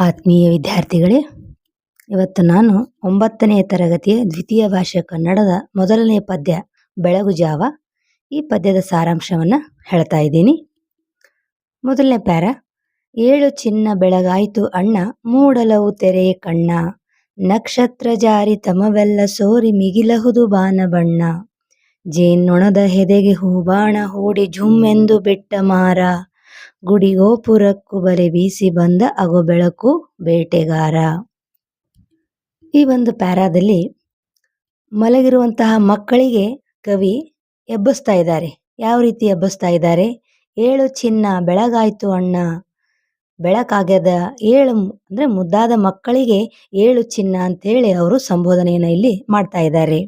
ಆತ್ಮೀಯ ವಿದ್ಯಾರ್ಥಿಗಳೇ, ಇವತ್ತು ನಾನು 9ನೇ ತರಗತಿಯ ದ್ವಿತೀಯ ಭಾಷೆ ಕನ್ನಡದ ಮೊದಲನೇ ಪದ್ಯ ಬೆಳಗು ಜಾವ ಈ ಪದ್ಯದ ಸಾರಾಂಶವನ್ನು ಹೇಳ್ತಾ ಇದ್ದೀನಿ. ಮೊದಲನೇ ಪ್ಯಾರ. ಏಳು ಚಿನ್ನ ಬೆಳಗಾಯ್ತು ಅಣ್ಣ, ಮೂಡಲವು ತೆರೆಯ ಕಣ್ಣ, ನಕ್ಷತ್ರ ಜಾರಿ ತಮವೆಲ್ಲ ಸೋರಿ ಮಿಗಿಲಹುದು ಬಾನ ಬಣ್ಣ, ಜೇನ್ನೊಣದ ಹೆದೆಗೆ ಹೂಬಾಣ ಹೂಡಿ ಝುಮ್ಮೆಂದು ಬಿಟ್ಟ ಮಾರ, ಗುಡಿಗೋಪುರಕ್ಕೂ ಬಲೆ ಬೀಸಿ ಬಂದ ಅಗೋ ಬೆಳಕು ಬೇಟೆಗಾರ. ಈ ಒಂದು ಪ್ಯಾರಾದಲ್ಲಿ ಮಲಗಿರುವಂತಹ ಮಕ್ಕಳಿಗೆ ಕವಿ ಎಬ್ಬಿಸ್ತಾ ಇದ್ದಾರೆ. ಯಾವ ರೀತಿ ಎಬ್ಬಿಸ್ತಾ ಇದ್ದಾರೆ? ಏಳು ಚಿನ್ನ ಬೆಳಗಾಯ್ತು ಅಣ್ಣ, ಬೆಳಕಾಗ್ಯದ. ಏಳು ಅಂದರೆ ಮುದ್ದಾದ ಮಕ್ಕಳಿಗೆ ಏಳು ಚಿನ್ನ ಅಂತೇಳಿ ಅವರು ಸಂಬೋಧನೆಯನ್ನು ಇಲ್ಲಿ ಮಾಡ್ತಾ ಇದ್ದಾರೆ.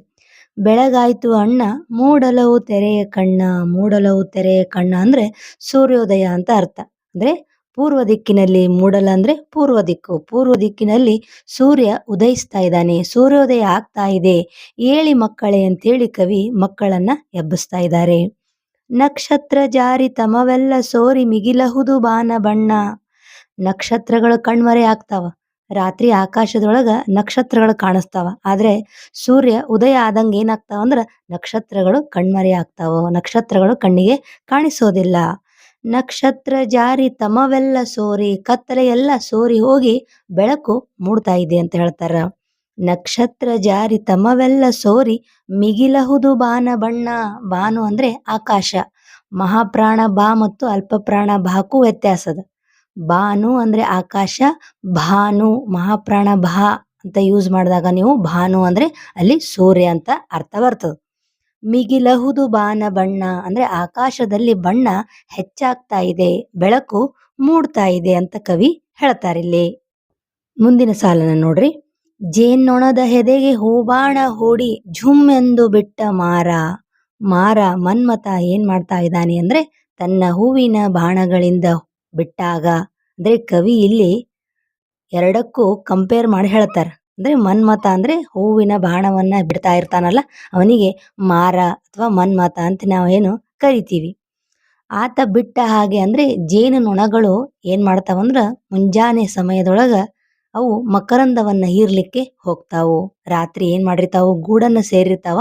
ಬೆಳಗಾಯ್ತು ಅಣ್ಣ, ಮೂಡಲವು ತೆರೆಯ ಕಣ್ಣ. ಮೂಡಲವು ತೆರೆಯ ಕಣ್ಣ ಅಂದರೆ ಸೂರ್ಯೋದಯ ಅಂತ ಅರ್ಥ. ಅಂದರೆ ಪೂರ್ವ ದಿಕ್ಕಿನಲ್ಲಿ, ಮೂಡಲ ಅಂದರೆ ಪೂರ್ವ ದಿಕ್ಕು, ಪೂರ್ವ ದಿಕ್ಕಿನಲ್ಲಿ ಸೂರ್ಯ ಉದಯಿಸ್ತಾ ಇದ್ದಾನೆ, ಸೂರ್ಯೋದಯ ಆಗ್ತಾ ಇದೆ, ಏಳಿ ಮಕ್ಕಳೇ ಅಂತೇಳಿ ಕವಿ ಮಕ್ಕಳನ್ನ ಎಬ್ಬಿಸ್ತಾ ಇದ್ದಾರೆ. ನಕ್ಷತ್ರ ಜಾರಿ ತಮವೆಲ್ಲ ಸೋರಿ ಮಿಗಿಲಹುದು ಬಾನ ಬಣ್ಣ. ನಕ್ಷತ್ರಗಳು ಕಣ್ಮರೆ ಆಗ್ತಾವ, ರಾತ್ರಿ ಆಕಾಶದೊಳಗ ನಕ್ಷತ್ರಗಳು ಕಾಣಿಸ್ತಾವ. ಆದ್ರೆ ಸೂರ್ಯ ಉದಯ ಆದಂಗೆ ಏನಾಗ್ತಾವ ಅಂದ್ರೆ ನಕ್ಷತ್ರಗಳು ಕಣ್ಮರೆ ಆಗ್ತಾವ, ನಕ್ಷತ್ರಗಳು ಕಣ್ಣಿಗೆ ಕಾಣಿಸೋದಿಲ್ಲ. ನಕ್ಷತ್ರ ಜಾರಿ ತಮವೆಲ್ಲ ಸೋರಿ, ಕತ್ತಲೆ ಎಲ್ಲ ಸೋರಿ ಹೋಗಿ ಬೆಳಕು ಮೂಡ್ತಾ ಇದೆ ಅಂತ ಹೇಳ್ತಾರ. ನಕ್ಷತ್ರ ಜಾರಿ ತಮವೆಲ್ಲ ಸೋರಿ ಮಿಗಿಲಹುದು ಬಾನ ಬಣ್ಣ. ಬಾನು ಅಂದ್ರೆ ಆಕಾಶ. ಮಹಾಪ್ರಾಣ ಬಾ ಮತ್ತು ಅಲ್ಪಪ್ರಾಣ ಬಾಕು ವ್ಯತ್ಯಾಸದ. ಬಾನು ಅಂದ್ರೆ ಆಕಾಶ, ಭಾನು ಮಹಾಪ್ರಾಣ ಭಾ ಅಂತ ಯೂಸ್ ಮಾಡಿದಾಗ ನೀವು ಭಾನು ಅಂದ್ರೆ ಅಲ್ಲಿ ಸೂರ್ಯ ಅಂತ ಅರ್ಥ ಬರ್ತದೆ. ಮಿಗಿಲಹುದು ಬಾನ ಬಣ್ಣ ಅಂದ್ರೆ ಆಕಾಶದಲ್ಲಿ ಬಣ್ಣ ಹೆಚ್ಚಾಗ್ತಾ ಇದೆ, ಬೆಳಕು ಮೂಡ್ತಾ ಇದೆ ಅಂತ ಕವಿ ಹೇಳ್ತಾರೆ ಇಲ್ಲಿ. ಮುಂದಿನ ಸಾಲನ್ನ ನೋಡ್ರಿ. ಜೇನ್ನೊಣದ ಹೆದೆಗೆ ಹೂಬಾಣ ಹೂಡಿ ಝುಮ್ ಎಂದು ಬಿಟ್ಟ ಮಾರ. ಮಾರ ಮನ್ಮಥ ಏನ್ ಮಾಡ್ತಾ ಇದ್ದಾನೆ ಅಂದ್ರೆ ತನ್ನ ಹೂವಿನ ಬಾಣಗಳಿಂದ ಬಿಟ್ಟಾಗ, ಅಂದ್ರೆ ಕವಿ ಇಲ್ಲಿ ಎರಡಕ್ಕೂ ಕಂಪೇರ್ ಮಾಡಿ ಹೇಳ್ತಾರೆ. ಅಂದ್ರೆ ಮನ್ಮಥ ಅಂದ್ರೆ ಹೂವಿನ ಬಾಣವನ್ನ ಬಿಡ್ತಾ ಇರ್ತಾನಲ್ಲ, ಅವನಿಗೆ ಮಾರ ಅಥವಾ ಮನ್ಮಥ ಅಂತ ನಾವು ಏನು ಕರಿತೀವಿ. ಆತ ಬಿಟ್ಟ ಹಾಗೆ ಅಂದ್ರೆ ಜೇನು ನೊಣಗಳು ಏನ್ ಮಾಡ್ತಾವಂದ್ರ ಮುಂಜಾನೆ ಸಮಯದೊಳಗ ಅವು ಮಕರಂದವನ್ನ ಹೀರ್ಲಿಕ್ಕೆ ಹೋಗ್ತಾವು. ರಾತ್ರಿ ಏನ್ ಮಾಡಿರ್ತಾವು, ಗೂಡನ್ನ ಸೇರಿರ್ತಾವ.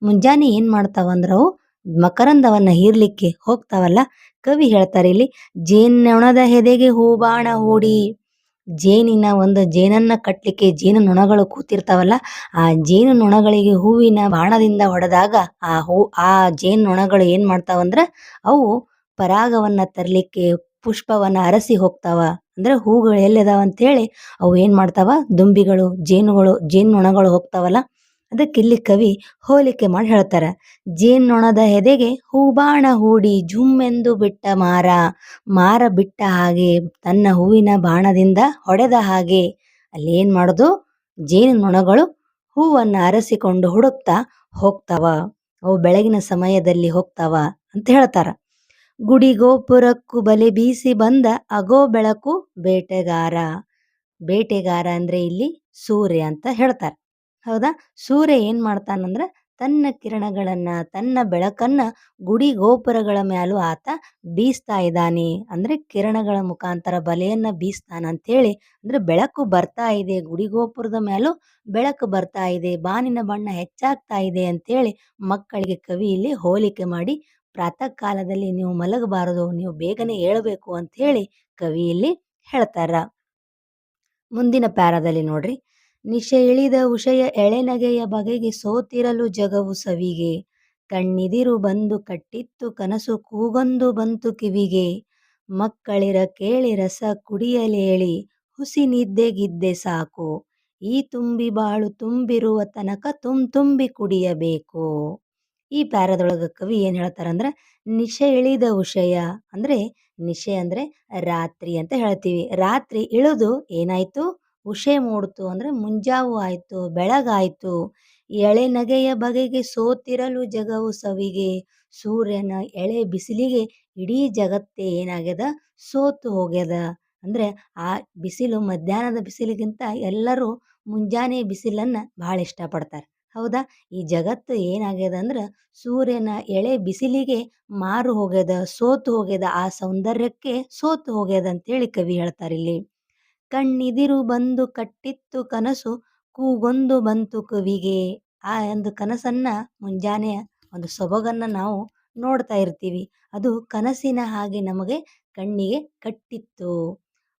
ಮುಂಜಾನೆ ಏನ್ ಮಾಡ್ತಾವಂದ್ರ ಅವು ಮಕರಂದವನ್ನ ಹೀರ್ಲಿಕ್ಕೆ ಹೋಗ್ತಾವಲ್ಲ. ಕವಿ ಹೇಳ್ತಾರೆ ಇಲ್ಲಿ, ಜೇನ್ನೊಣದ ಹೆದೆಗೆ ಹೂಬಾಣ ಹೂಡಿ. ಜೇನಿನ ಒಂದು ಜೇನನ್ನ ಕಟ್ಲಿಕ್ಕೆ ಜೇನು ನೊಣಗಳು ಕೂತಿರ್ತಾವಲ್ಲ, ಆ ಜೇನು ನೊಣಗಳಿಗೆ ಹೂವಿನ ಬಾಣದಿಂದ ಹೊಡೆದಾಗ ಆ ಜೇನು ನೊಣಗಳು ಏನ್ ಮಾಡ್ತಾವಂದ್ರ ಅವು ಪರಾಗವನ್ನ ತರ್ಲಿಕ್ಕೆ ಪುಷ್ಪವನ್ನ ಅರಸಿ ಹೋಗ್ತಾವ. ಅಂದ್ರೆ ಹೂಗಳು ಎಲ್ಲಿದಾವ ಅಂತೇಳಿ ಅವು ಏನ್ ಮಾಡ್ತಾವ, ದುಂಬಿಗಳು ಜೇನು ನೊಣಗಳು ಹೋಗ್ತಾವಲ್ಲ. ಅದಕ್ಕೆ ಇಲ್ಲಿ ಕವಿ ಹೋಲಿಕೆ ಮಾಡಿ ಹೇಳ್ತಾರ. ಜೇನ್ನೊಣದ ಹೆದೆಗೆ ಹೂಬಾಣ ಹೂಡಿ ಝುಮ್ ಎಂದು ಬಿಟ್ಟ ಮಾರ. ಮಾರ ಬಿಟ್ಟ ಹಾಗೆ, ತನ್ನ ಹೂವಿನ ಬಾಣದಿಂದ ಹೊಡೆದ ಹಾಗೆ ಅಲ್ಲಿ ಏನ್ ಮಾಡೋದು, ಜೇನು ನೊಣಗಳು ಹೂವನ್ನ ಅರಸಿಕೊಂಡು ಹುಡುಕ್ತಾ ಹೋಗ್ತಾವ. ಅವು ಬೆಳಗಿನ ಸಮಯದಲ್ಲಿ ಹೋಗ್ತಾವ ಅಂತ ಹೇಳ್ತಾರ. ಗುಡಿ ಗೋಪುರಕ್ಕೂ ಬಲೆ ಬೀಸಿ ಬಂದ ಅಗೋ ಬೆಳಕು ಬೇಟೆಗಾರ. ಬೇಟೆಗಾರ ಅಂದ್ರೆ ಇಲ್ಲಿ ಸೂರ್ಯ ಅಂತ ಹೇಳ್ತಾರೆ. ಹೌದಾ? ಸೂರ್ಯ ಏನ್ ಮಾಡ್ತಾನಂದ್ರ ತನ್ನ ಕಿರಣಗಳನ್ನ, ತನ್ನ ಬೆಳಕನ್ನ ಗುಡಿ ಗೋಪುರಗಳ ಮ್ಯಾಲೂ ಆತ ಬೀಸ್ತಾ ಇದ್ದಾನೆ. ಅಂದ್ರೆ ಕಿರಣಗಳ ಮುಖಾಂತರ ಬಲೆಯನ್ನ ಬೀಸ್ತಾನ ಅಂತೇಳಿ. ಅಂದ್ರೆ ಬೆಳಕು ಬರ್ತಾ ಇದೆ, ಗುಡಿ ಗೋಪುರದ ಮ್ಯಾಲೂ ಬೆಳಕು ಬರ್ತಾ ಇದೆ, ಬಾನಿನ ಬಣ್ಣ ಹೆಚ್ಚಾಗ್ತಾ ಇದೆ ಅಂತೇಳಿ ಮಕ್ಕಳಿಗೆ ಕವಿ ಇಲ್ಲಿ ಹೋಲಿಕೆ ಮಾಡಿ, ಪ್ರಾತಃ ಕಾಲದಲ್ಲಿ ನೀವು ಮಲಗಬಾರದು, ನೀವು ಬೇಗನೆ ಏಳಬೇಕು ಅಂತ ಹೇಳಿ ಕವಿ ಇಲ್ಲಿ ಹೇಳ್ತಾರ. ಮುಂದಿನ ಪ್ಯಾರಾದಲ್ಲಿ ನೋಡ್ರಿ. ನಿಶೆ ಇಳಿದ ಉಷಯ ಎಳೆನಗೆಯ ಬಗೆಗೆ ಸೋತಿರಲು ಜಗವು ಸವಿಗೆ, ಕಣ್ಣಿದಿರು ಬಂದು ಕಟ್ಟಿತ್ತು ಕನಸು ಕೂಗೊಂದು ಬಂತು ಕಿವಿಗೆ, ಮಕ್ಕಳಿರ ಕೇಳಿ ರಸ ಕುಡಿಯಲೇಳಿ ಹುಸಿ ನಿದ್ದೆಗಿದ್ದೆ ಸಾಕು, ಈ ತುಂಬಿ ಬಾಳು ತುಂಬಿರುವ ತನಕ ತುಂಬಿ ಕುಡಿಯಬೇಕು. ಈ ಪ್ಯಾರದೊಳಗ ಕವಿ ಏನ್ ಹೇಳ್ತಾರಂದ್ರ, ನಿಶೆ ಇಳಿದ ಉಷಯ ಅಂದ್ರೆ, ನಿಶೆ ಅಂದ್ರೆ ರಾತ್ರಿ ಅಂತ ಹೇಳ್ತೀವಿ. ರಾತ್ರಿ ಇಳಿದು ಏನಾಯ್ತು, ಉಷೆ ಮೂಡ್ತು ಅಂದ್ರೆ ಮುಂಜಾವು ಆಯ್ತು, ಬೆಳಗಾಯ್ತು. ಎಳೆ ನಗೆಯ ಬಗೆಗೆ ಸೋತಿರಲು ಜಗವು ಸವಿಗೆ. ಸೂರ್ಯನ ಎಳೆ ಬಿಸಿಲಿಗೆ ಇಡೀ ಜಗತ್ತೇ ಏನಾಗ್ಯದ, ಸೋತು ಹೋಗ್ಯದ. ಅಂದ್ರೆ ಆ ಬಿಸಿಲು, ಮಧ್ಯಾಹ್ನದ ಬಿಸಿಲಿಗಿಂತ ಎಲ್ಲರೂ ಮುಂಜಾನೆ ಬಿಸಿಲನ್ನ ಬಹಳ ಇಷ್ಟಪಡ್ತಾರೆ. ಹೌದಾ? ಈ ಜಗತ್ತು ಏನಾಗ್ಯದ ಅಂದ್ರ ಸೂರ್ಯನ ಎಳೆ ಬಿಸಿಲಿಗೆ ಮಾರು ಹೋಗ್ಯದ, ಸೋತು ಹೋಗ್ಯದ, ಆ ಸೌಂದರ್ಯಕ್ಕೆ ಸೋತು ಹೋಗ್ಯದ ಅಂತೇಳಿ ಕವಿ ಹೇಳ್ತಾರೆ ಇಲ್ಲಿ. ಕಣ್ಣಿದಿರು ಬಂದು ಕಟ್ಟಿತ್ತು ಕನಸು, ಕೂಗೊಂದು ಬಂತು ಕವಿಗೆ. ಆ ಒಂದು ಕನಸನ್ನ ಮುಂಜಾನೆ ಒಂದು ಸೊಬಗನ್ನ ನಾವು ನೋಡ್ತಾ ಇರ್ತೀವಿ. ಅದು ಕನಸಿನ ಹಾಗೆ ನಮಗೆ ಕಣ್ಣಿಗೆ ಕಟ್ಟಿತ್ತು.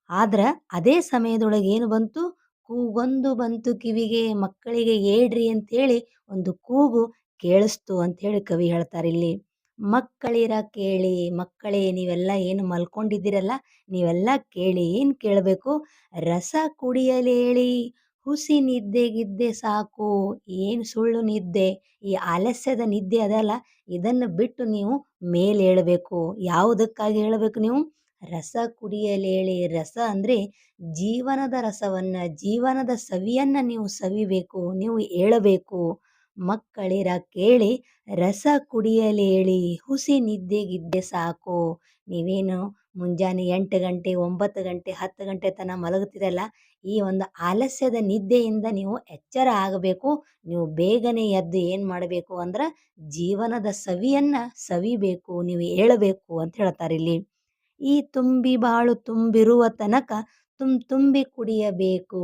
ಆದ್ರ ಅದೇ ಸಮಯದೊಳಗೆ ಏನು ಬಂತು, ಕೂಗೊಂದು ಬಂತು ಕಿವಿಗೆ, ಮಕ್ಕಳಿಗೆ ಏಳ್ರಿ ಅಂತೇಳಿ ಒಂದು ಕೂಗು ಕೇಳಿಸ್ತು ಅಂತೇಳಿ ಕವಿ ಹೇಳ್ತಾರಿಲ್ಲಿ. ಮಕ್ಕಳಿರ ಕೇಳಿ, ಮಕ್ಕಳೇ ನೀವೆಲ್ಲ ಏನು ಮಲ್ಕೊಂಡಿದ್ದೀರಲ್ಲ, ನೀವೆಲ್ಲ ಕೇಳಿ. ಏನು ಕೇಳಬೇಕು? ರಸ ಕುಡಿಯಲೇಳಿ, ಹುಸಿ ನಿದ್ದೆಗಿದ್ದೆ ಸಾಕು. ಏನು ಸುಳ್ಳು ನಿದ್ದೆ, ಈ ಆಲಸ್ಯದ ನಿದ್ದೆ ಅದಲ್ಲ, ಇದನ್ನು ಬಿಟ್ಟು ನೀವು ಮೇಲೇಳಬೇಕು. ಯಾವುದಕ್ಕಾಗಿ ಹೇಳಬೇಕು ನೀವು? ರಸ ಕುಡಿಯಲೇಳಿ. ರಸ ಅಂದರೆ ಜೀವನದ ರಸವನ್ನ, ಜೀವನದ ಸವಿಯನ್ನ ನೀವು ಸವಿಬೇಕು, ನೀವು ಏಳಬೇಕು. ಮಕ್ಕಳಿರ ಕೇಳಿ, ರಸ ಕುಡಿಯಲೇಳಿ, ಹುಸಿ ನಿದ್ದೆಗಿದ್ದೆ ಸಾಕು. ನೀವೇನು ಮುಂಜಾನೆ 8 ಗಂಟೆ 9 ಗಂಟೆ 10 ಗಂಟೆ ತನಕ ಮಲಗುತ್ತೀರಲ್ಲ, ಈ ಒಂದು ಆಲಸ್ಯದ ನಿದ್ದೆಯಿಂದ ನೀವು ಎಚ್ಚರ ಆಗಬೇಕು. ನೀವು ಬೇಗನೆ ಎದ್ದು ಏನು ಮಾಡಬೇಕು ಅಂದ್ರೆ ಜೀವನದ ಸವಿಯನ್ನ ಸವಿಬೇಕು, ನೀವು ಏಳಬೇಕು ಅಂತ ಹೇಳ್ತಾರೆ ಇಲ್ಲಿ. ಈ ತುಂಬಿ ಬಾಳು ತುಂಬಿರುವ ತನಕ ತುಂಬಿ ಕುಡಿಯಬೇಕು.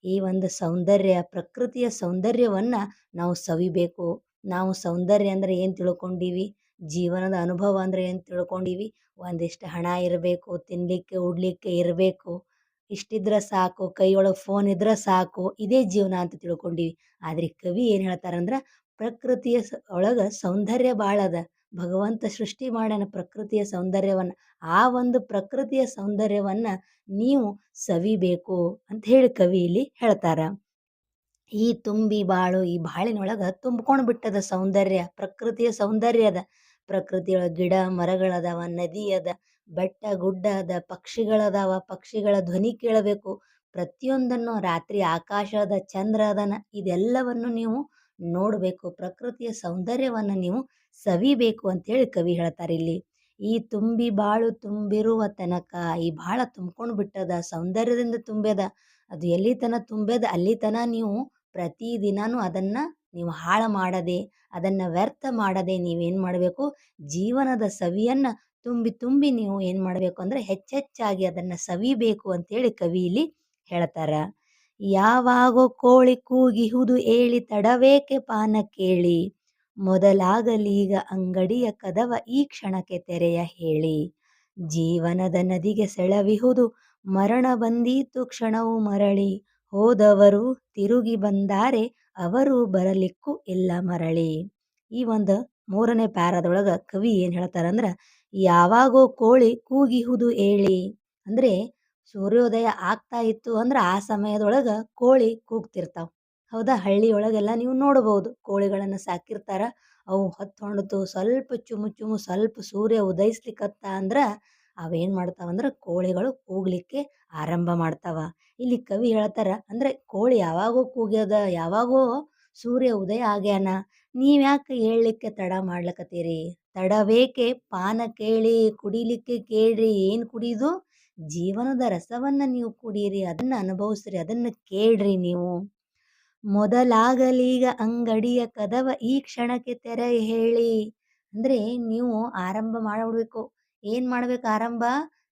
ಈ ಒಂದು ಸೌಂದರ್ಯ, ಪ್ರಕೃತಿಯ ಸೌಂದರ್ಯವನ್ನ ನಾವು ಸವಿಬೇಕು. ನಾವು ಸೌಂದರ್ಯ ಅಂದ್ರೆ ಏನು ತಿಳ್ಕೊಂಡೀವಿ? ಜೀವನದ ಅನುಭವ ಅಂದ್ರೆ ಏನು ತಿಳ್ಕೊಂಡೀವಿ? ಒಂದಿಷ್ಟು ಹಣ ಇರಬೇಕು, ತಿನ್ಲಿಕ್ಕೆ ಉಡ್ಲಿಕ್ಕೆ ಇರಬೇಕು, ಇಷ್ಟಿದ್ರೆ ಸಾಕು, ಕೈಯೊಳಗೆ ಫೋನ್ ಇದ್ರೆ ಸಾಕು, ಇದೇ ಜೀವನ ಅಂತ ತಿಳ್ಕೊಂಡೀವಿ. ಆದ್ರೆ ಕವಿ ಏನು ಹೇಳ್ತಾರಂದ್ರೆ, ಪ್ರಕೃತಿಯ ಒಳಗೆ ಸೌಂದರ್ಯ ಭಾಳ ಅದ. ಭಗವಂತ ಸೃಷ್ಟಿ ಮಾಡ್ಯಾನ ಪ್ರಕೃತಿಯ ಸೌಂದರ್ಯವನ್ನ. ಆ ಒಂದು ಪ್ರಕೃತಿಯ ಸೌಂದರ್ಯವನ್ನ ನೀವು ಸವಿಬೇಕು ಅಂತ ಹೇಳಿ ಕವಿ ಇಲ್ಲಿ ಹೇಳ್ತಾರ. ಈ ತುಂಬಿ ಬಾಳು, ಈ ಬಾಳಿನೊಳಗ ತುಂಬ್ಕೊಂಡು ಬಿಟ್ಟದ ಸೌಂದರ್ಯ, ಪ್ರಕೃತಿಯ ಸೌಂದರ್ಯ ಅದ. ಪ್ರಕೃತಿಯೊಳಗ ಗಿಡ ಮರಗಳದಾವ, ನದಿ ಅದ, ಬೆಟ್ಟ ಗುಡ್ಡ ಅದ, ಪಕ್ಷಿಗಳದಾವ, ಪಕ್ಷಿಗಳ ಧ್ವನಿ ಕೇಳಬೇಕು. ಪ್ರತಿಯೊಂದನ್ನು, ರಾತ್ರಿ ಆಕಾಶ ಅದ, ಚಂದ್ರ ಅದನ, ಇದೆಲ್ಲವನ್ನು ನೀವು ನೋಡಬೇಕು. ಪ್ರಕೃತಿಯ ಸೌಂದರ್ಯವನ್ನ ನೀವು ಸವಿಬೇಕು ಅಂತೇಳಿ ಕವಿ ಹೇಳ್ತಾರೆ ಇಲ್ಲಿ. ಈ ತುಂಬಿ ಬಾಳು ತುಂಬಿರುವ ತನಕ, ಈ ಬಾಳ ತುಂಬ್ಕೊಂಡು ಬಿಟ್ಟದ, ಸೌಂದರ್ಯದಿಂದ ತುಂಬ್ಯದ. ಅದು ಎಲ್ಲಿ ತನ ತುಂಬ್ಯದ ಅಲ್ಲಿ ತನ ನೀವು ಪ್ರತಿದಿನಾನು ಅದನ್ನ ನೀವು ಹಾಳು ಮಾಡದೆ, ಅದನ್ನ ವ್ಯರ್ಥ ಮಾಡದೆ ನೀವೇನು ಮಾಡಬೇಕು? ಜೀವನದ ಸವಿಯನ್ನ ತುಂಬಿ ನೀವು ಏನು ಮಾಡಬೇಕು ಅಂದ್ರೆ ಹೆಚ್ಚೆಚ್ಚಾಗಿ ಅದನ್ನ ಸವಿಬೇಕು ಅಂತೇಳಿ ಕವಿ ಇಲ್ಲಿ ಹೇಳ್ತಾರ. ಯಾವಾಗೋ ಕೋಳಿ ಕೂಗಿಹುದು ಏಳಿ, ತಡವೇಕೆ ಪಾನ ಕೇಳಿ. ಮೊದಲಾಗಲೀಗ ಅಂಗಡಿಯ ಕದವ, ಈ ಕ್ಷಣಕ್ಕೆ ತೆರೆಯ ಹೇಳಿ. ಜೀವನದ ನದಿಗೆ ಸೆಳವಿಹುದು, ಮರಣ ಬಂದೀತು ಕ್ಷಣವು ಮರಳಿ. ಹೋದವರು ತಿರುಗಿ ಬಂದಾರೆ, ಅವರು ಬರಲಿಕ್ಕೂ ಇಲ್ಲ ಮರಳಿ. ಈ ಒಂದು 3ನೇ ಪ್ಯಾರದೊಳಗ ಕವಿ ಏನ್ ಹೇಳ್ತಾರಂದ್ರ, ಯಾವಾಗೋ ಕೋಳಿ ಕೂಗಿಹುದು ಏಳಿ ಅಂದ್ರೆ ಸೂರ್ಯೋದಯ ಆಗ್ತಾ ಇತ್ತು ಅಂದ್ರ ಆ ಸಮಯದೊಳಗ ಕೋಳಿ ಕೂಗ್ತಿರ್ತಾವ. ಹೌದಾ? ಹಳ್ಳಿಯೊಳಗೆಲ್ಲ ನೀವು ನೋಡಬಹುದು, ಕೋಳಿಗಳನ್ನ ಸಾಕಿರ್ತಾರ. ಅವು ಹೊತ್ತು ಸ್ವಲ್ಪ ಚುಮು ಸ್ವಲ್ಪ ಸೂರ್ಯ ಉದಯಿಸ್ಲಿಕ್ಕತ್ತ ಅಂದ್ರ ಅವೇನ್ ಮಾಡ್ತಾವಂದ್ರ ಕೋಳಿಗಳು ಕೂಗ್ಲಿಕ್ಕೆ ಆರಂಭ ಮಾಡ್ತಾವ. ಇಲ್ಲಿ ಕವಿ ಹೇಳ್ತಾರ, ಅಂದ್ರೆ ಕೋಳಿ ಯಾವಾಗೋ ಕೂಗ್ಯದ, ಯಾವಾಗೋ ಸೂರ್ಯ ಉದಯ ಆಗ್ಯಾನ, ನೀವ್ಯಾಕೆ ಏಳ್ಲಿಕ್ಕೆ ತಡ ಮಾಡ್ಲಕತ್ತೀರಿ? ತಡವೇಕೆ ಪಾನ ಕೇಳಿ, ಕುಡಿಲಿಕ್ಕೆ ಕೇಳ್ರಿ. ಏನ್ ಕುಡಿದು? ಜೀವನದ ರಸವನ್ನ ನೀವು ಕುಡೀರಿ, ಅದನ್ನ ಅನುಭವಿಸ್ರಿ, ಅದನ್ನ ಕೇಳ್ರಿ ನೀವು. ಮೊದಲಾಗಲೀಗ ಅಂಗಡಿಯ ಕದವ, ಈ ಕ್ಷಣಕ್ಕೆ ತೆರೆ ಹೇಳಿ. ಅಂದ್ರೆ ನೀವು ಆರಂಭ ಮಾಡ್ಬಿಡ್ಬೇಕು. ಏನ್ ಮಾಡ್ಬೇಕು ಆರಂಭ?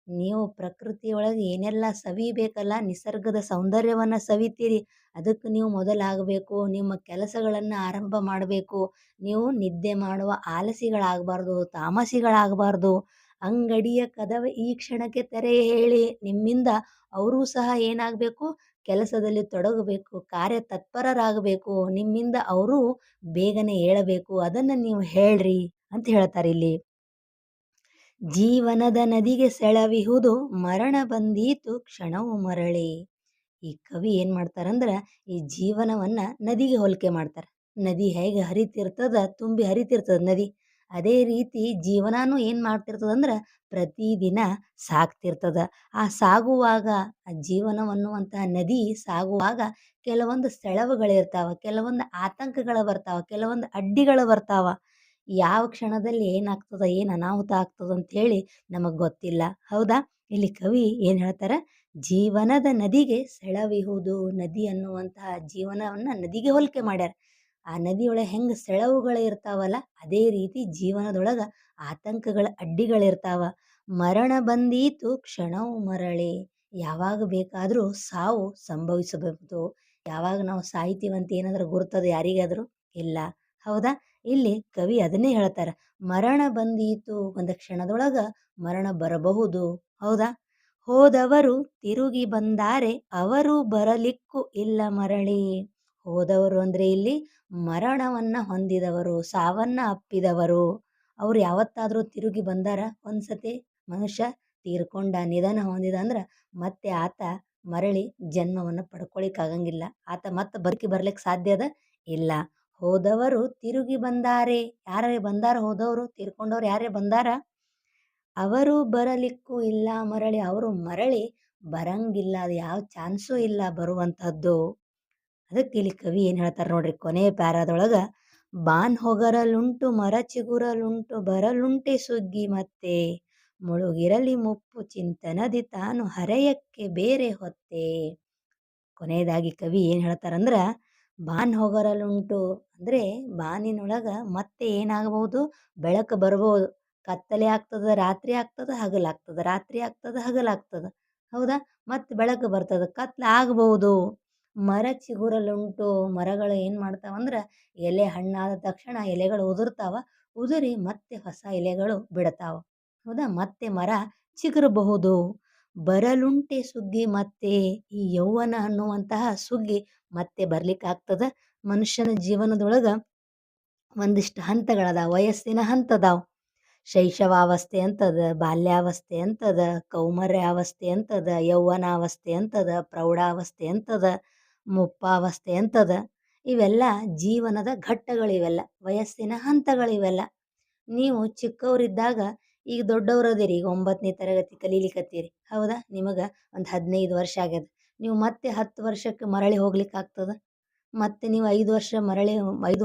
ನೀವು ಪ್ರಕೃತಿಯೊಳಗೆ ಏನೆಲ್ಲ ಸವಿಬೇಕಲ್ಲ, ನಿಸರ್ಗದ ಸೌಂದರ್ಯವನ್ನ ಸವಿತೀರಿ, ಅದಕ್ಕೆ ನೀವು ಮೊದಲಾಗಬೇಕು. ನಿಮ್ಮ ಕೆಲಸಗಳನ್ನ ಆರಂಭ ಮಾಡಬೇಕು. ನೀವು ನಿದ್ದೆ ಮಾಡುವ ಆಲಸಿಗಳಾಗಬಾರ್ದು, ತಾಮಸಿಗಳಾಗಬಾರ್ದು. ಅಂಗಡಿಯ ಕದವ ಈ ಕ್ಷಣಕ್ಕೆ ತೆರೆ ಹೇಳಿ. ನಿಮ್ಮಿಂದ ಅವರೂ ಸಹ ಏನಾಗಬೇಕು? ಕೆಲಸದಲ್ಲಿ ತೊಡಗಬೇಕು, ಕಾರ್ಯ ತತ್ಪರರಾಗಬೇಕು. ನಿಮ್ಮಿಂದ ಅವರು ಬೇಗನೆ ಏಳಬೇಕು, ಅದನ್ನ ನೀವು ಹೇಳ್ರಿ ಅಂತ ಹೇಳ್ತಾರೆ ಇಲ್ಲಿ. ಜೀವನದ ನದಿಗೆ ಸೆಳವಿಹುದು, ಮರಣ ಬಂದೀತು ಕ್ಷಣವು ಮರಳಿ. ಈ ಕವಿ ಏನ್ ಮಾಡ್ತಾರಂದ್ರ, ಈ ಜೀವನವನ್ನ ನದಿಗೆ ಹೋಲಿಕೆ ಮಾಡ್ತಾರ. ನದಿ ಹೇಗೆ ಹರಿತಿರ್ತದ, ತುಂಬಿ ಹರಿತಿರ್ತದ ನದಿ, ಅದೇ ರೀತಿ ಜೀವನಾನು ಏನ್ ಮಾಡ್ತಿರ್ತದಂದ್ರ ಪ್ರತಿದಿನ ಸಾಗ್ತಿರ್ತದ. ಆ ಸಾಗುವಾಗ, ಆ ಜೀವನವನ್ನುವಂತಹ ನದಿ ಸಾಗುವಾಗ ಕೆಲವೊಂದು ಸೆಳವುಗಳಿರ್ತಾವ, ಕೆಲವೊಂದು ಆತಂಕಗಳು ಬರ್ತಾವ, ಕೆಲವೊಂದು ಅಡ್ಡಿಗಳು ಬರ್ತಾವ. ಯಾವ ಕ್ಷಣದಲ್ಲಿ ಏನಾಗ್ತದ, ಏನ್ ಅನಾಹುತ ಆಗ್ತದ ಅಂತ ಹೇಳಿ ನಮಗ್ ಗೊತ್ತಿಲ್ಲ. ಹೌದಾ? ಇಲ್ಲಿ ಕವಿ ಏನ್ ಹೇಳ್ತಾರ, ಜೀವನದ ನದಿಗೆ ಸೆಳವಿಹುದು. ನದಿ ಅನ್ನುವಂತಹ ಜೀವನವನ್ನ ನದಿಗೆ ಹೋಲಿಕೆ ಮಾಡ್ಯಾರ. ಆ ನದಿಯೊಳಗೆ ಹೆಂಗ್ ಸೆಳವುಗಳು ಇರ್ತಾವಲ್ಲ, ಅದೇ ರೀತಿ ಜೀವನದೊಳಗ ಆತಂಕಗಳ ಅಡ್ಡಿಗಳಿರ್ತಾವ. ಮರಣ ಬಂದೀತು ಕ್ಷಣವು ಮರಳಿ. ಯಾವಾಗ ಬೇಕಾದರೂ ಸಾವು ಸಂಭವಿಸಬಹುದು. ಯಾವಾಗ ನಾವು ಸಾಯ್ತೀವಂತ ಏನಾದರೂ ಗುರ್ತದ ಯಾರಿಗಾದರೂ? ಇಲ್ಲ. ಹೌದಾ? ಇಲ್ಲಿ ಕವಿ ಅದನ್ನೇ ಹೇಳ್ತಾರ. ಮರಣ ಬಂದೀತು ಒಂದು ಕ್ಷಣದೊಳಗ ಮರಣ ಬರಬಹುದು. ಹೌದಾ? ಹೋದವರು ತಿರುಗಿ ಬಂದಾರೆ ಅವರು ಬರಲಿಕ್ಕೂ ಇಲ್ಲ ಮರಳಿ. ಹೋದವರು ಅಂದ್ರೆ ಇಲ್ಲಿ ಮರಣವನ್ನ ಹೊಂದಿದವರು, ಸಾವನ್ನ ಅಪ್ಪಿದವರು. ಅವ್ರು ಯಾವತ್ತಾದ್ರೂ ತಿರುಗಿ ಬಂದಾರ? ಒಂದ್ಸತಿ ಮನುಷ್ಯ ತೀರ್ಕೊಂಡ, ನಿಧನ ಹೊಂದಿದ ಅಂದ್ರ ಮತ್ತೆ ಆತ ಮರಳಿ ಜನ್ಮವನ್ನು ಪಡ್ಕೊಳಿಕ್ಕಾಗಂಗಿಲ್ಲ. ಆತ ಮತ್ತೆ ಬರ್ಲಿಕ್ಕೆ ಸಾಧ್ಯ ಅದ? ಇಲ್ಲ. ಹೋದವರು ತಿರುಗಿ ಬಂದಾರೆ. ಯಾರೇ ಬಂದಾರ? ಹೋದವರು ತೀರ್ಕೊಂಡವ್ರು ಯಾರೇ ಬಂದಾರ? ಅವರು ಬರಲಿಕ್ಕೂ ಇಲ್ಲ ಮರಳಿ. ಅವರು ಮರಳಿ ಬರಂಗಿಲ್ಲ. ಅದು ಯಾವ ಚಾನ್ಸೂ ಇಲ್ಲ ಬರುವಂತಹದ್ದು. ಅದಕ್ಕೆ ಇಲ್ಲಿ ಕವಿ ಏನ್ ಹೇಳ್ತಾರ ನೋಡ್ರಿ, ಕೊನೆಯ ಪ್ಯಾರಾದೊಳಗ, ಬಾನ್ ಹೊಗರಲುಂಟು ಮರ ಚಿಗುರಲುಂಟು ಬರಲುಂಟೆ ಸುಗ್ಗಿ ಮತ್ತೆ ಮುಳುಗಿರಲಿ ಮುಪ್ಪು ಚಿಂತನದಿ ತಾನು ಹರೆಯಕ್ಕೆ ಬೇರೆ ಹೊತ್ತೆ. ಕೊನೆಯದಾಗಿ ಕವಿ ಏನ್ ಹೇಳ್ತಾರಂದ್ರ, ಬಾನ್ ಹೊಗರಲುಂಟು ಅಂದ್ರೆ ಬಾನಿನೊಳಗ ಮತ್ತೆ ಏನಾಗಬಹುದು? ಬೆಳಕು ಬರಬಹುದು. ಕತ್ತಲೆ ಆಗ್ತದ, ರಾತ್ರಿ ಆಗ್ತದ, ಹಗಲಾಗ್ತದ, ರಾತ್ರಿ ಆಗ್ತದ, ಹಗಲಾಗ್ತದ. ಹೌದಾ? ಮತ್ತೆ ಬೆಳಕು ಬರ್ತದ, ಕತ್ಲ ಆಗಬಹುದು. ಮರ ಚಿಗುರಲುಂಟು, ಮರಗಳು ಏನ್ ಮಾಡ್ತಾವಂದ್ರ ಎಲೆ ಹಣ್ಣಾದ ತಕ್ಷಣ ಎಲೆಗಳು ಉದುರ್ತಾವ, ಉದುರಿ ಮತ್ತೆ ಹೊಸ ಎಲೆಗಳು ಬಿಡ್ತಾವ. ಹೌದಾ? ಮತ್ತೆ ಮರ ಚಿಗುರಬಹುದು. ಬರಲುಂಟೆ ಸುಗ್ಗಿ ಮತ್ತೆ, ಈ ಯೌವನ ಅನ್ನುವಂತಹ ಸುಗ್ಗಿ ಮತ್ತೆ ಬರ್ಲಿಕ್ಕಾಗ್ತದ. ಮನುಷ್ಯನ ಜೀವನದೊಳಗ ಒಂದಿಷ್ಟು ಹಂತಗಳದಾವ, ವಯಸ್ಸಿನ ಹಂತದಾವ. ಶೈಶವಾವಸ್ಥೆ ಅಂತದ, ಬಾಲ್ಯಾವಸ್ಥೆ ಅಂತದ, ಕೌಮಾರ್ಯಾವಸ್ಥೆ ಅಂತದ, ಯೌವನಾವಸ್ಥೆ ಅಂತದ, ಪ್ರೌಢಾವಸ್ಥೆ ಅಂತದ, ಮುಪ್ಪಾವಸ್ಥೆ ಅಂತದ. ಇವೆಲ್ಲ ಜೀವನದ ಘಟ್ಟಗಳಿವೆಲ್ಲ, ವಯಸ್ಸಿನ ಹಂತಗಳಿವೆಲ್ಲ. ನೀವು ಚಿಕ್ಕವರಿದ್ದಾಗ ಈಗ ದೊಡ್ಡವರದಿರಿ, ಈಗ 9ನೇ ತರಗತಿ ಕಲೀಲಿಕತ್ತೀರಿ. ಹೌದಾ? ನಿಮಗ ಒಂದು 15 ವರ್ಷ ಆಗ್ಯದ. ನೀವು ಮತ್ತೆ 10 ವರ್ಷಕ್ಕೆ ಮರಳಿ ಹೋಗ್ಲಿಕ್ಕಾಗ್ತದ? ಮತ್ತೆ ನೀವು 5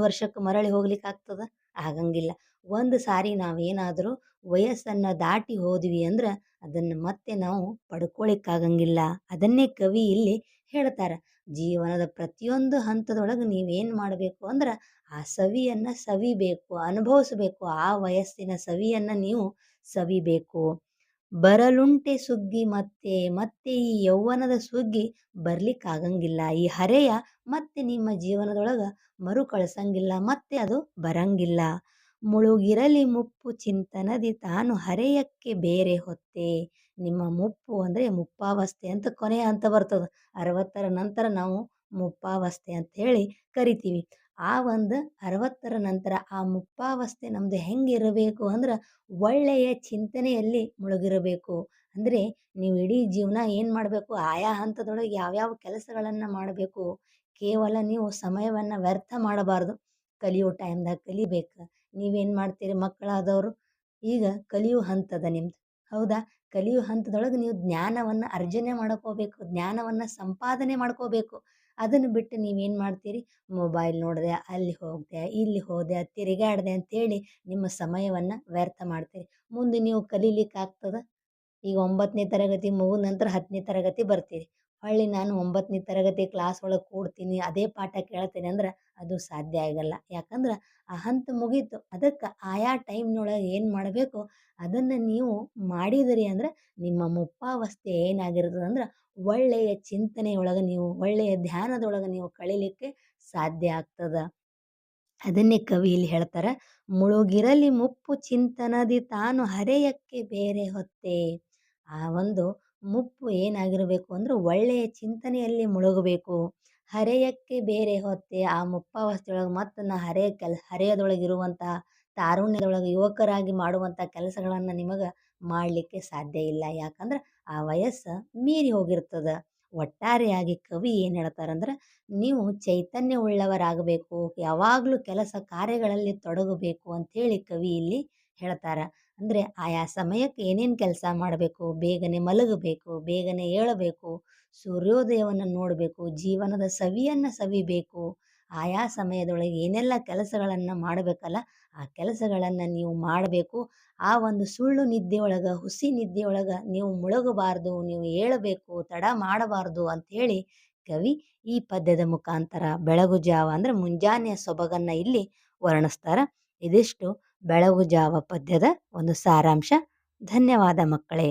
ವರ್ಷಕ್ಕೆ ಮರಳಿ ಹೋಗ್ಲಿಕ್ಕಾಗ್ತದ? ಆಗಂಗಿಲ್ಲ. ಒಂದು ಸಾರಿ ನಾವೇನಾದರೂ ವಯಸ್ಸನ್ನ ದಾಟಿ ಹೋದ್ವಿ ಅಂದ್ರ ಅದನ್ನ ಮತ್ತೆ ನಾವು ಪಡ್ಕೊಳಿಕ್ಕಾಗಂಗಿಲ್ಲ. ಅದನ್ನೇ ಕವಿ ಇಲ್ಲಿ ಹೇಳ್ತಾರ. ಜೀವನದ ಪ್ರತಿಯೊಂದು ಹಂತದೊಳಗೆ ನೀವೇನ್ ಮಾಡಬೇಕು ಅಂದ್ರ ಆ ಸವಿಯನ್ನ ಸವಿಬೇಕು, ಅನುಭವಿಸಬೇಕು. ಆ ವಯಸ್ಸಿನ ಸವಿಯನ್ನ ನೀವು ಸವಿಬೇಕು. ಬರಲುಂಟೆ ಸುಗ್ಗಿ ಮತ್ತೆ, ಮತ್ತೆ ಈ ಯೌವನದ ಸುಗ್ಗಿ ಬರ್ಲಿಕ್ಕಾಗಂಗಿಲ್ಲ. ಈ ಹರೆಯ ಮತ್ತೆ ನಿಮ್ಮ ಜೀವನದೊಳಗ ಮರುಕಳಿಸಂಗಿಲ್ಲ, ಮತ್ತೆ ಅದು ಬರಂಗಿಲ್ಲ. ಮುಳುಗಿರಲಿ ಮುಪ್ಪು ಚಿಂತನದಿ ತಾನು ಹರೆಯಕ್ಕೆ ಬೇರೆ ಹೊತ್ತೆ. ನಿಮ್ಮ ಮುಪ್ಪು ಅಂದ್ರೆ ಮುಪ್ಪಾವಸ್ಥೆ ಅಂತ ಕೊನೆಯ ಹಂತ ಬರ್ತದ. 60ರ ನಂತರ ನಾವು ಮುಪ್ಪಾವಸ್ಥೆ ಅಂತ ಹೇಳಿ ಕರಿತೀವಿ. ಆ ಒಂದು 60ರ ನಂತರ ಆ ಮುಪ್ಪಾವಸ್ಥೆ ನಮ್ದು ಹೆಂಗಿರಬೇಕು ಅಂದ್ರ ಒಳ್ಳೆಯ ಚಿಂತನೆಯಲ್ಲಿ ಮುಳುಗಿರಬೇಕು. ಅಂದ್ರೆ ನೀವು ಇಡೀ ಜೀವನ ಏನ್ ಮಾಡಬೇಕು? ಆಯಾ ಹಂತದೊಳಗೆ ಯಾವ್ಯಾವ ಕೆಲಸಗಳನ್ನ ಮಾಡಬೇಕು? ಕೇವಲ ನೀವು ಸಮಯವನ್ನ ವ್ಯರ್ಥ ಮಾಡಬಾರ್ದು. ಕಲಿಯೋ ಟೈಮ್ದಾಗ ಕಲಿಬೇಕು. ನೀವೇನ್ ಮಾಡ್ತೀರಿ? ಮಕ್ಕಳಾದವರು ಈಗ ಕಲಿಯೋ ಹಂತದ ನಿಮ್ದು. ಹೌದಾ? ಕಲಿಯೋ ಹಂತದೊಳಗೆ ನೀವು ಜ್ಞಾನವನ್ನ ಅರ್ಜನೆ ಮಾಡ್ಕೋಬೇಕು, ಜ್ಞಾನವನ್ನ ಸಂಪಾದನೆ ಮಾಡ್ಕೋಬೇಕು. ಅದನ್ನು ಬಿಟ್ಟು ನೀವೇನ್ ಮಾಡ್ತೀರಿ? ಮೊಬೈಲ್ ನೋಡಿದೆ, ಅಲ್ಲಿ ಹೋದೆ, ಇಲ್ಲಿ ಹೋದೆ, ತಿರುಗಾಡಿದೆ ಅಂತೇಳಿ ನಿಮ್ಮ ಸಮಯವನ್ನ ವ್ಯರ್ಥ ಮಾಡ್ತೀರಿ. ಮುಂದೆ ನೀವು ಕಲೀಲಿಕ್ಕಾಗ್ತದ? ಈಗ 9ನೇ ತರಗತಿ ಮುಗಿದ ನಂತರ 10ನೇ ತರಗತಿ ಬರ್ತೀರಿ. ಹೊಳ್ಳಿ ನಾನು 9ನೇ ತರಗತಿ ಕ್ಲಾಸ್ ಒಳಗೆ ಕೂಡ್ತೀನಿ, ಅದೇ ಪಾಠ ಕೇಳ್ತೀನಿ ಅಂದ್ರೆ ಅದು ಸಾಧ್ಯ ಆಗಲ್ಲ. ಯಾಕಂದ್ರೆ ಆ ಹಂತ ಮುಗೀತು. ಅದಕ್ಕೆ ಆಯಾ ಟೈಮ್ನೊಳಗೆ ಏನು ಮಾಡಬೇಕು ಅದನ್ನು ನೀವು ಮಾಡಿದಿರಿ ಅಂದ್ರೆ ನಿಮ್ಮ ಮುಪ್ಪಾವಸ್ಥೆ ಏನಾಗಿರ್ತದಂದ್ರೆ ಒಳ್ಳೆಯ ಚಿಂತನೆಯೊಳಗೆ ನೀವು, ಒಳ್ಳೆಯ ಧ್ಯಾನದೊಳಗೆ ನೀವು ಕಳೀಲಿಕ್ಕೆ ಸಾಧ್ಯ ಆಗ್ತದ. ಅದನ್ನೇ ಕವಿ ಇಲ್ಲಿ ಹೇಳ್ತಾರ, ಮುಳುಗಿರಲಿ ಮುಪ್ಪು ಚಿಂತನದಿ ತಾನು ಹರೆಯಕ್ಕೆ ಬೇರೆ ಹೊತ್ತೆ. ಆ ಒಂದು ಮುಪ್ಪು ಏನಾಗಿರಬೇಕು ಅಂದ್ರೆ ಒಳ್ಳೆಯ ಚಿಂತನೆಯಲ್ಲಿ ಮುಳುಗಬೇಕು. ಹರೆಯಕ್ಕೆ ಬೇರೆ ಹೊತ್ತೆ, ಆ ಮುಪ್ಪಾವಸ್ಥೆಯೊಳಗೆ ಮತ್ತೆ ನಾ ಹರೆಯದೊಳಗಿರುವಂತಹ ತಾರುಣ್ಯದೊಳಗೆ ಯುವಕರಾಗಿ ಮಾಡುವಂಥ ಕೆಲಸಗಳನ್ನು ನಿಮಗೆ ಮಾಡಲಿಕ್ಕೆ ಸಾಧ್ಯ ಇಲ್ಲ. ಯಾಕಂದ್ರೆ ಆ ವಯಸ್ಸು ಮೀರಿ ಹೋಗಿರ್ತದ. ಒಟ್ಟಾರೆಯಾಗಿ ಕವಿ ಏನು ಹೇಳ್ತಾರಂದ್ರೆ, ನೀವು ಚೈತನ್ಯ ಉಳ್ಳವರಾಗಬೇಕು, ಯಾವಾಗಲೂ ಕೆಲಸ ಕಾರ್ಯಗಳಲ್ಲಿ ತೊಡಗಬೇಕು ಅಂಥೇಳಿ ಕವಿ ಇಲ್ಲಿ ಹೇಳ್ತಾರ. ಅಂದರೆ ಆಯಾ ಸಮಯಕ್ಕೆ ಏನೇನು ಕೆಲಸ ಮಾಡಬೇಕು, ಬೇಗನೆ ಮಲಗಬೇಕು, ಬೇಗನೆ ಏಳಬೇಕು, ಸೂರ್ಯೋದಯವನ್ನು ನೋಡಬೇಕು, ಜೀವನದ ಸವಿಯನ್ನು ಸವಿಬೇಕು. ಆಯಾ ಸಮಯದೊಳಗೆ ಏನೆಲ್ಲ ಕೆಲಸಗಳನ್ನು ಮಾಡಬೇಕಲ್ಲ ಆ ಕೆಲಸಗಳನ್ನು ನೀವು ಮಾಡಬೇಕು. ಆ ಒಂದು ಸುಳ್ಳು ನಿದ್ದೆಯೊಳಗೆ, ಹುಸಿ ನಿದ್ದೆಯೊಳಗೆ ನೀವು ಮುಳುಗಬಾರ್ದು, ನೀವು ಏಳಬೇಕು, ತಡ ಮಾಡಬಾರ್ದು ಅಂಥೇಳಿ ಕವಿ ಈ ಪದ್ಯದ ಮುಖಾಂತರ ಬೆಳಗು ಜಾವ ಅಂದರೆ ಮುಂಜಾನೆಯ ಸೊಬಗನ್ನು ಇಲ್ಲಿ ವರ್ಣಿಸ್ತಾರ. ಇದಿಷ್ಟು ಬೆಳಗು ಜಾವ ಪದ್ಯದ ಒಂದು ಸಾರಾಂಶ. ಧನ್ಯವಾದ ಮಕ್ಕಳೇ.